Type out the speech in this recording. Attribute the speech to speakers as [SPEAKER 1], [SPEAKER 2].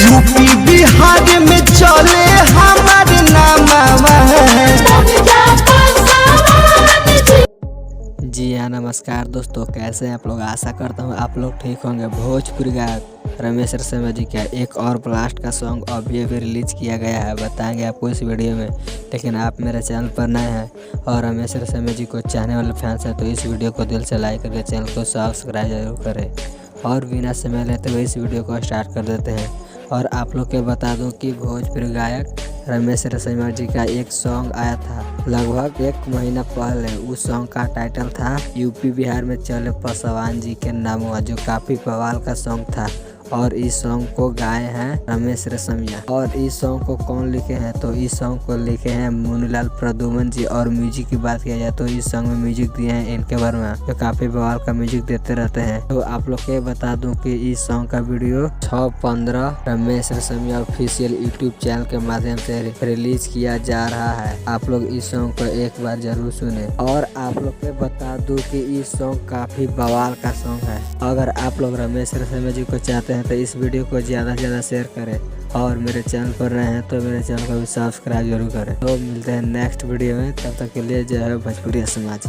[SPEAKER 1] UP Bihar में चले हमारे नामा।
[SPEAKER 2] जी हाँ, नमस्कार दोस्तों, कैसे हैं आप लोग। आशा करता हूँ आप लोग ठीक होंगे। भोजपुरी गायक रमेश रसेमा जी का एक और ब्लास्ट का सॉन्ग अभी रिलीज किया गया है, बताएंगे आपको इस वीडियो में। लेकिन आप मेरे चैनल पर नए हैं और रमेश रसेमा जी को चाहने वाले फैंस हैं तो इस वीडियो को दिल से लाइक करके चैनल को सब्सक्राइब जरूर करें। और बिना समय लेते हुए इस वीडियो को स्टार्ट कर देते हैं। और आप लोग के बता दूं कि भोजपुरी गायक रमेश रसेमा जी का एक सॉन्ग आया था लगभग 1 महीना पहले। उस सॉन्ग का टाइटल था यूपी बिहार में चले पासवान जी के नाम, जो काफ़ी बवाल का सॉन्ग था। और इस सॉन्ग को गाए हैं रमेश रसेमा। और इस सॉन्ग को कौन लिखे हैं तो इस सॉन्ग को लिखे हैं मुनीलाल प्रदुमन जी। और म्यूजिक की बात किया जाए तो इस सॉन्ग में म्यूजिक दिए हैं इनके वर्मा, जो काफ़ी बवाल का म्यूजिक देते रहते हैं। तो आप लोग के बता दूं कि इस सॉन्ग का वीडियो 6/15 रमेश रसेमा ऑफिशियल यूट्यूब चैनल के माध्यम से रिलीज किया जा रहा है। आप लोग इस सॉन्ग को एक बार जरूर सुने। और आप लोग के बता दूं कि इस सॉन्ग काफ़ी बवाल का सॉन्ग है। अगर आप लोग रमेश रसेमा जी को चाहते हैं तो इस वीडियो को ज़्यादा से ज़्यादा शेयर करें। और मेरे चैनल पर रहे हैं तो मेरे चैनल को भी सब्सक्राइब जरूर करें। तो मिलते हैं नेक्स्ट वीडियो में, तब तक के लिए जय हो भोजपुरी समाज।